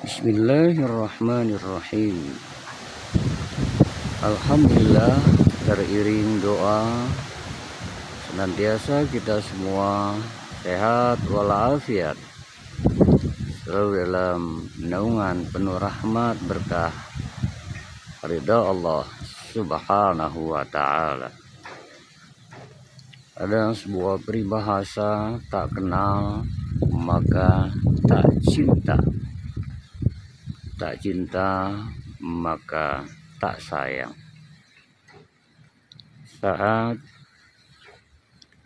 Bismillahirrahmanirrahim. Alhamdulillah, teriring doa senantiasa kita semua sehat walafiat, selalu dalam naungan penuh rahmat berkah ridha Allah Subhanahu wa ta'ala. Ada sebuah peribahasa, tak kenal maka tak cinta, tak cinta maka tak sayang. Saat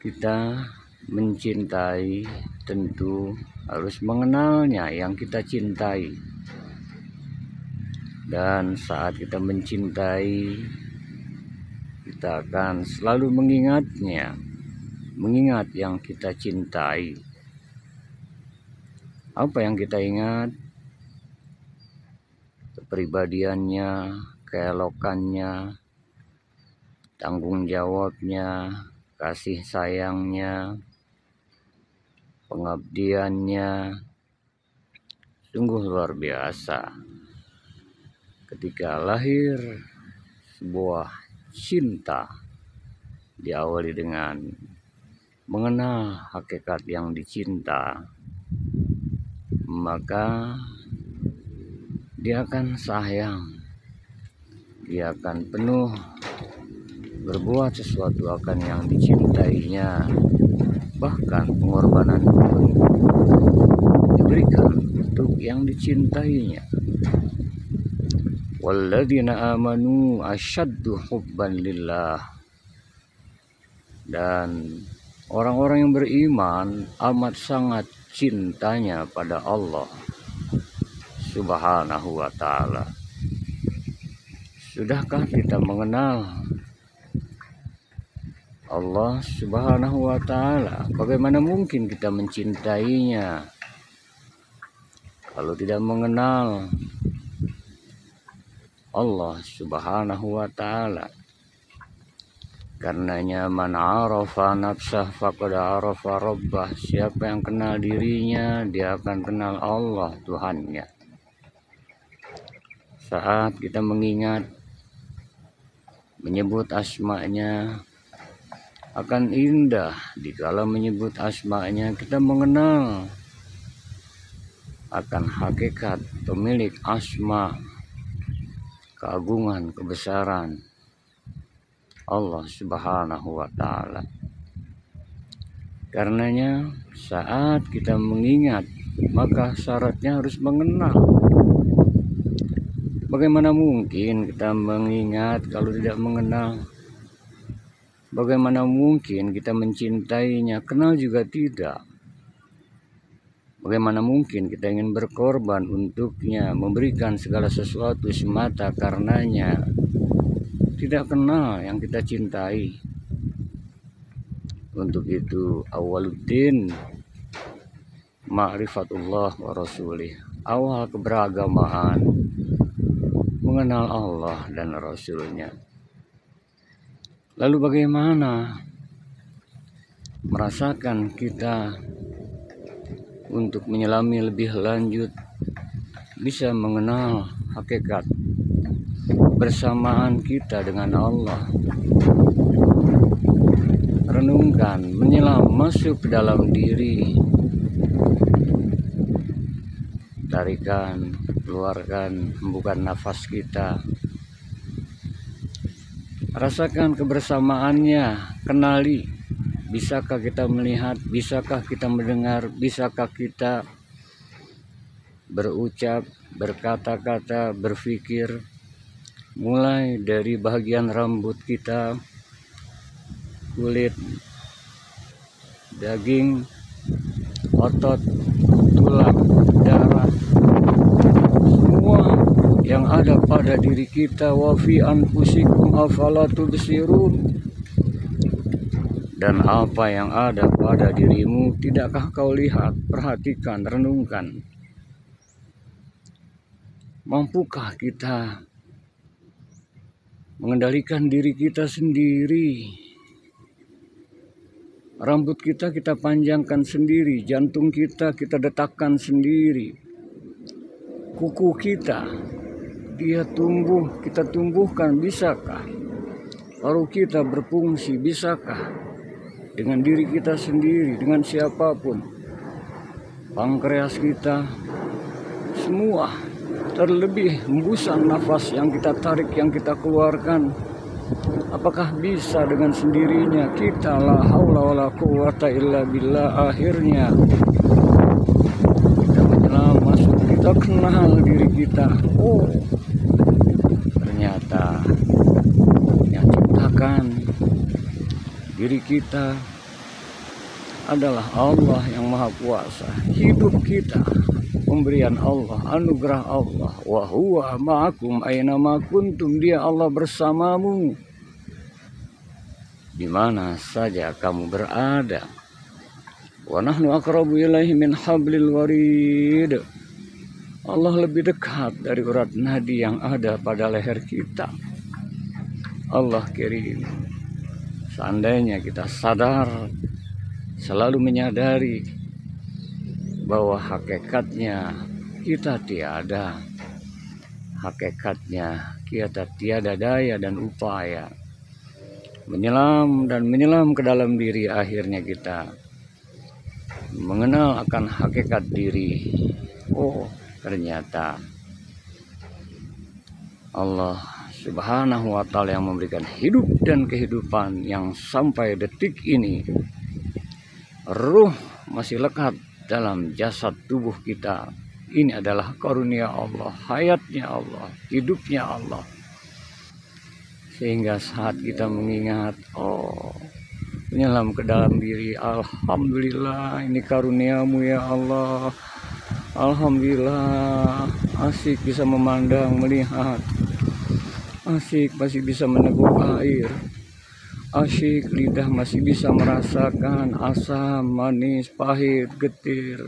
kita mencintai, tentu harus mengenalnya yang kita cintai. Dan saat kita mencintai, kita akan selalu mengingatnya, mengingat yang kita cintai. Apa yang kita ingat? Kepribadiannya, keelokannya, tanggung jawabnya, kasih sayangnya, pengabdiannya. Sungguh luar biasa ketika lahir sebuah cinta, diawali dengan mengenal hakikat yang dicinta, maka dia akan sayang, dia akan penuh berbuat sesuatu akan yang dicintainya, bahkan pengorbanan pun diberikan untuk yang dicintainya. Walladzina amanu asyaddu hubban lillah. Dan orang-orang yang beriman amat sangat cintanya pada Allah Subhanahu wa ta'ala. Sudahkah kita mengenal Allah Subhanahu wa ta'ala? Bagaimana mungkin kita mencintainya kalau tidak mengenal Allah Subhanahu wa ta'ala? Karenanya man arafa nafsah faqad arafa rabbah. Siapa yang kenal dirinya, dia akan kenal Allah Tuhannya. Saat kita mengingat, menyebut asma-Nya, akan indah dikala menyebut asma-Nya kita mengenal akan hakikat pemilik asma, keagungan, kebesaran Allah Subhanahu wa ta'ala. Karenanya saat kita mengingat, maka syaratnya harus mengenal. Bagaimana mungkin kita mengingat kalau tidak mengenal? Bagaimana mungkin kita mencintainya? Kenal juga tidak. Bagaimana mungkin kita ingin berkorban untuknya, memberikan segala sesuatu semata karenanya? Tidak kenal yang kita cintai. Untuk itu awaluddin ma'rifatullah wa rasulih. Awal keberagamaan mengenal Allah dan Rasulnya. Lalu bagaimana merasakan kita untuk menyelami lebih lanjut, bisa mengenal hakikat bersamaan kita dengan Allah? Renungkan, menyelam masuk ke dalam diri, tarikan, keluarkan, hembukan nafas kita, rasakan kebersamaannya, kenali. Bisakah kita melihat, bisakah kita mendengar, bisakah kita berucap, berkata-kata, berpikir, mulai dari bagian rambut kita, kulit, daging, otot, tulang, darah, semua yang ada pada diri kita. Wa fi anfusikum afala tubsirun. Dan apa yang ada pada dirimu, tidakkah kau lihat? Perhatikan, renungkan. Mampukah kita mengendalikan diri kita sendiri? Rambut kita panjangkan sendiri, jantung kita detakkan sendiri. kuku kita, dia tumbuh, kita tumbuhkan, bisakah? Paru kita berfungsi, bisakah? Dengan diri kita sendiri, dengan siapapun. Pankreas kita, semua, terlebih hembusan nafas yang kita tarik, yang kita keluarkan. Apakah bisa dengan sendirinya? Kita la haula wala quwata illa billah. Akhirnya kita menyelam masuk, kita kenal diri kita. Oh, ternyata yang ciptakan diri kita adalah Allah yang Maha Kuasa. Hidup kita pemberian Allah, anugerah Allah. Wa huwa ma'akum aina ma kuntum. Dia Allah bersamamu di mana saja kamu berada. Wa nahnu aqrabu ilaihi min hablil warid. Allah lebih dekat dari urat nadi yang ada pada leher kita. Allah kirim. Seandainya kita sadar, selalu menyadari bahwa hakikatnya kita tiada, hakikatnya kita tiada daya dan upaya menyelam dan menyelam ke dalam diri. Akhirnya kita mengenal akan hakikat diri. Oh, ternyata Allah Subhanahu wa ta'ala yang memberikan hidup dan kehidupan yang sampai detik ini ruh masih lekat dalam jasad tubuh kita. Ini adalah karunia Allah, hayatnya Allah, hidupnya Allah. Sehingga saat kita mengingat, oh, menyelam ke dalam diri, alhamdulillah ini karuniamu ya Allah. Alhamdulillah, asik bisa memandang, melihat, asik masih bisa meneguk air, asyik lidah masih bisa merasakan asam, manis, pahit, getir,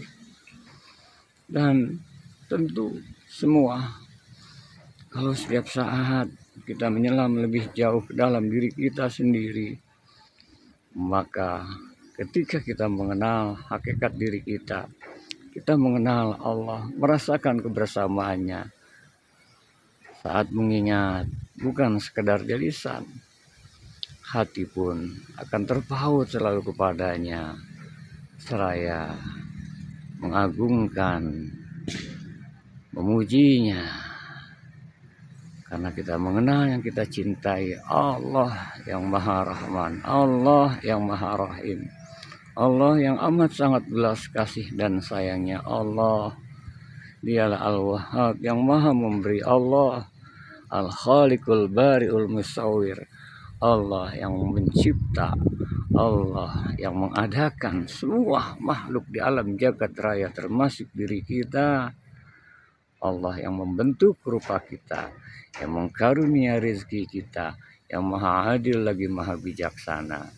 dan tentu semua. Kalau setiap saat kita menyelam lebih jauh ke dalam diri kita sendiri, maka ketika kita mengenal hakikat diri kita, kita mengenal Allah, merasakan kebersamaannya. Saat mengingat, bukan sekedar jadi lisan, hati pun akan terpaut selalu kepadanya, seraya mengagungkan, memujinya. Karena kita mengenal yang kita cintai, Allah yang Maha Rahman, Allah yang Maha Rahim, Allah yang amat sangat belas kasih dan sayangnya. Allah, dialah Al-Wahhab yang Maha memberi, Allah Al-Khaliqul Bari'ul Musawwir, Allah yang mencipta, Allah yang mengadakan semua makhluk di alam jagat raya termasuk diri kita, Allah yang membentuk rupa kita, yang mengkarunia rezeki kita, yang Maha Adil lagi Maha Bijaksana.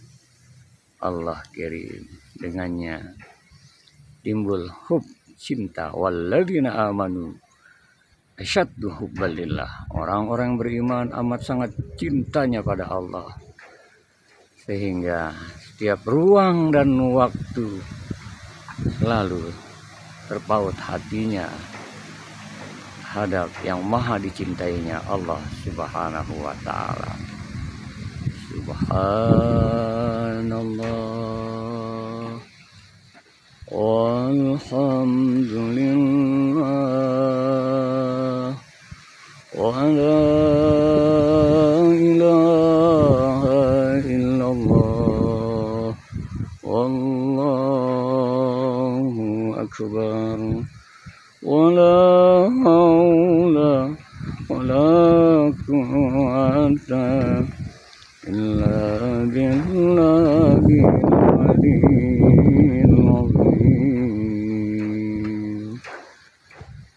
Allah kirim, dengannya timbul hub, cinta. Walladzina amanu asyaddu hubbalillah. Orang-orang beriman amat sangat cintanya pada Allah, sehingga setiap ruang dan waktu selalu terpaut hatinya hadap yang maha dicintainya, Allah Subhanahu wa ta'ala. Subhanallah walhamdulillah wa la ilaha illallah wallahu akbar wala haula wala quwwata illa billahil aliyyil azim.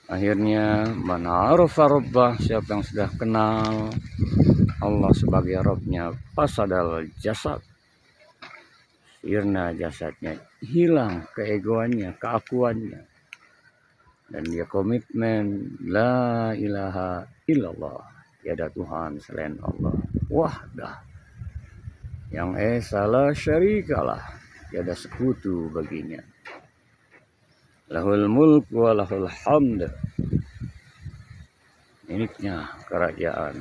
Akhirnya man arafa rabbah, siapa yang sudah kenal Allah sebagai Rabbnya, fasadal jasad, sirna jasadnya, hilang keegoannya, keakuannya, dan dia komitmen la ilaha illallah, tiada Tuhan selain Allah, wahdah yang esa la syarikalah, tiada sekutu baginya, lahul mulk wa lahul hamd, miliknya kerajaan,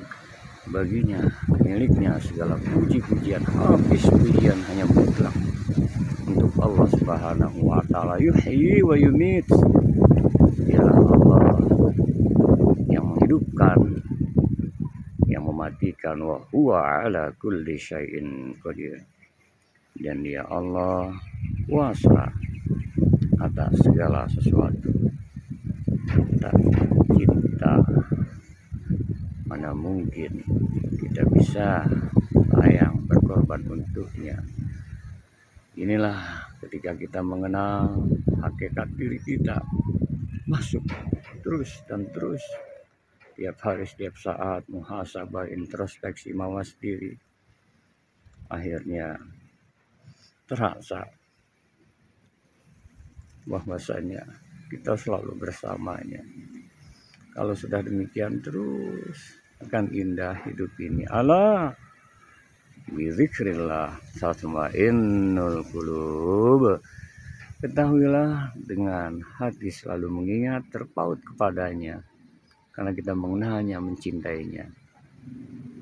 baginya miliknya segala puji-pujian, habis pujian hanya mutlak untuk Allah Subhanahu wa Ta'ala. Yuhyi wa yumit, dialah Allah yang menghidupkan, yang mematikan, wa huwa ala kulli syai'in qadir, dan dia Allah kuasa atas segala sesuatu. Tak cinta, mana mungkin kita bisa sayang berkorban untuknya. Inilah ketika kita mengenal hakikat diri kita, masuk terus dan terus, tiap hari setiap saat muhasabah, introspeksi, mawas diri, akhirnya terasa bahwasanya kita selalu bersamanya. Kalau sudah demikian terus, akan indah hidup ini. Ala bizikrillah tatmainnul qulub. Ketahuilah, dengan hati selalu mengingat, terpaut kepadanya, karena kita mengenalnya, mencintainya,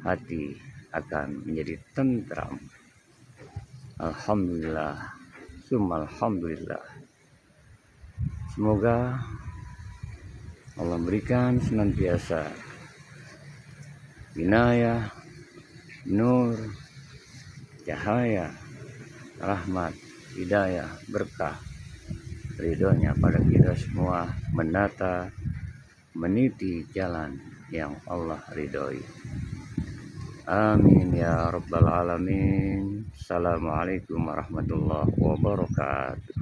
hati akan menjadi tentram. Alhamdulillah, summa alhamdulillah. Semoga Allah berikan senantiasa inayah, nur, cahaya, rahmat, hidayah, berkah, ridhonya pada kita semua, menata, meniti jalan yang Allah ridhoi. Amin ya rabbal alamin. Assalamualaikum warahmatullahi wabarakatuh.